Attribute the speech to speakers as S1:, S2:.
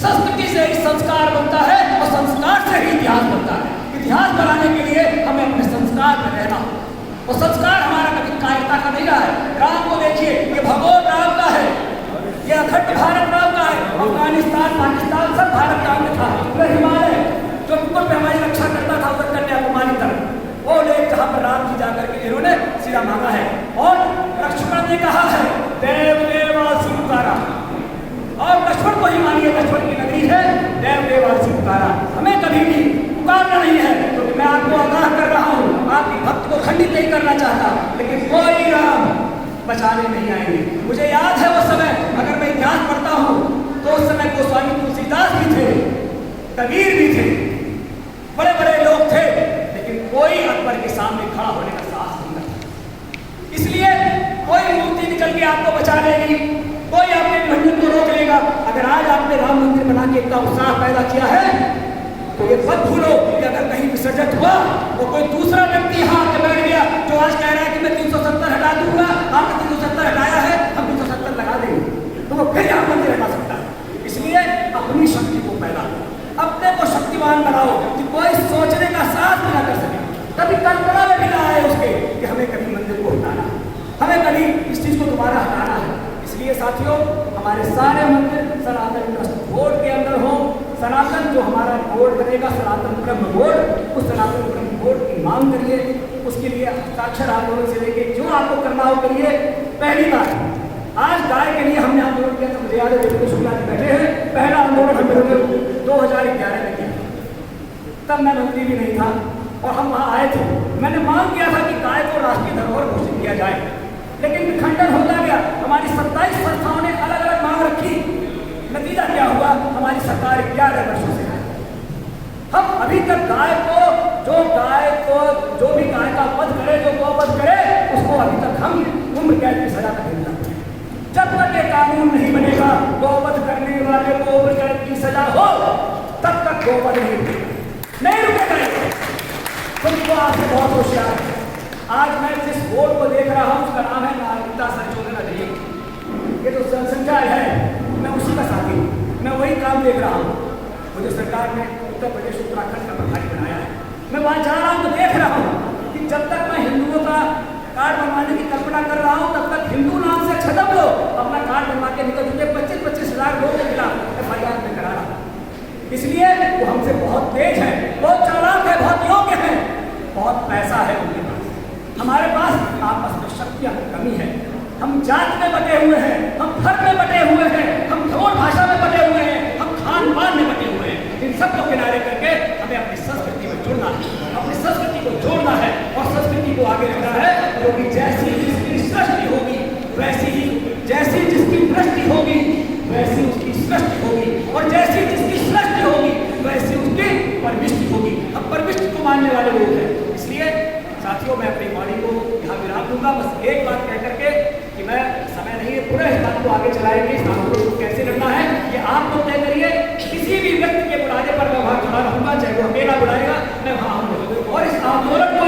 S1: संस्कृति से ही संस्कार बनता है और संस्कार से ही इतिहास बनता है। इतिहास बनाने के लिए हमें अपने संस्कार में रहना हो, और संस्कार हमारा कभी कायरता का नहीं रहा है। राम को देखिए, ये भगोड़ राम का है, ये अखंड भारत राम का है। अफगानिस्तान, पाकिस्तान सब भारत राम में था। वह हिमालय जो बिल्कुल पे हमारी रक्षा करता था उधर कन्याकुमारी तक, वो लेख जहाँ पर राम जी जाकर के इन्होंने सीधा मांगा है। और लक्ष्मण ने कहा है देव देवासी पुकारा, और लक्ष्मण को ही मानिए, लक्ष्मण की नगरी है, देव देवासी पुकारा। हमें कभी भी पुकारना नहीं है, क्योंकि मैं आपको आगाह कर रहा हूँ, आपकी भक्त को खंडित नहीं करना चाहता, लेकिन कोई राम बचाने नहीं आएंगे। मुझे याद है वो समय, अगर मैं इतिहास पढ़ता हूँ तो उस समय गोस्वामी तुलसीदास भी थे, कबीर भी थे, बड़े बड़े लोग थे, लेकिन कोई अकबर के सामने खड़ा होने का साहस नहीं करता। इसलिए कोई मूर्ति निकल के आपको बचा लेगी, कोई आपके विभजन को रोक लेगा। अगर आज आपने राम मंदिर बना के इतना उत्साह पैदा किया है, तो ये मत भूलो कि अगर कहीं विसर्जन हुआ तो कोई दूसरा व्यक्ति यहाँ आके बैठ गया जो आज कह रहा है कि मैं 370 हटा दूंगा, आपने 370 हटाया है, हम 370 लगा देंगे, तो वो फिर यहाँ मंदिर हटा सकता है। इसलिए अपनी शक्ति को पैदा करो, अपने को शक्तिवान बनाओ कि कोई सोचने का साथ भी ना कर सके, कभी कल्पना में भी ना आए उसके कि हमें कभी मंदिर को हटाना, हमें कभी इस चीज को दोबारा हटाना है। इसलिए साथियों, हमारे सारे मंदिर सनातन ट्रस्ट बोर्ड के अंदर हो। सनातन जो हमारा बोर्ड बनेगा, सनातन ब्रह्म बोर्ड, उस सनातन ब्रह्म बोर्ड की मांग करिए, उसके लिए हस्ताक्षर आंदोलन से लेके जो आपको करना हो करिए। पहली बार आज गाय के लिए हमने आंदोलन किया था, मुझे याद है बिल्कुल शुक्ला जी बैठे हैं, पहला आंदोलन हम लोगों ने 2011 में किया, तब मैं मंत्री भी नहीं था और हम वहाँ आए थे। मैंने मांग किया था कि गाय को राष्ट्रीय धरोहर घोषित किया जाए, लेकिन विखंडन होता गया। हमारी 27 संस्थाओं ने अलग अलग मांग रखी, नतीजा क्या हुआ, हमारी सरकार 11 वर्षों से है। हम अभी तक गाय को जो भी गाय का वध करे, जो गौ वध करे, उसको अभी तक हम उम्र कैद की सजा तक नहीं देते। जब तक ये कानून नहीं बनेगा, गौ वध करने वाले को उम्र कैद की सजा हो, तब तक गौ वध नहीं रुकेगा। तुमको आपसे बहुत होशियार है। आज मैं जिस बोर्ड को देख रहा हूँ उसका नाम है नागरिकता संशोधन अधिनियम। ये जो जनसंख्या है, मैं उसी का साथी हूँ, मैं वही काम देख रहा हूँ। मुझे सरकार ने उत्तर प्रदेश उत्तराखंड का प्रभारी बनाया है, मैं वहाँ जा रहा हूँ तो देख रहा हूँ कि जब तक मैं हिंदुओं का कार्ड बनवाने की कल्पना कर रहा हूँ, तब तक हिंदू नाम से छदम लोग अपना कार्ड बनवा के निकल चुके। 25-25 हज़ार लोगों के खिलाफ FIR में करा रहा। इसलिए वो हमसे बहुत तेज है, बहुत चालाक है, बहुत योग्य है, बहुत पैसा है उनके पास। हमारे पास आपस में शक्तियाँ की कमी है। हम जात में बटे हुए हैं, हम धर्म में बटे हुए हैं, हम धरोहर भाषा में बटे हुए हैं, हम खान पान में बटे हुए हैं। इन सबको किनारे करके हमें अपनी संस्कृति में जुड़ना है, अपनी संस्कृति को जोड़ना है और संस्कृति को आगे रखना है, क्योंकि जैसी जिसकी सृष्टि होगी वैसी ही, जैसी जिसकी दृष्टि होगी वैसी उसकी सृष्टि होगी, और जैसी जिसकी सृष्टि होगी वैसी उसकी परमिष्टि होगी। हम परमिष्टि को मानने वाले लोग हैं। इसलिए साथियों, मैं अपनी वाणी को यहाँ विराम दूंगा, बस एक बात कह करके कि मैं समय नहीं है, पूरे इस बात को आगे चलाएंगे। इस आंदोलन को कैसे लड़ना है ये आप लोग तय करिए। किसी भी व्यक्ति के बुलाने पर मैं वहाँ खड़ा रहूंगा, चाहे वो अकेला बुलाएगा, मैं वहाँ हूँ, और इस आंदोलन को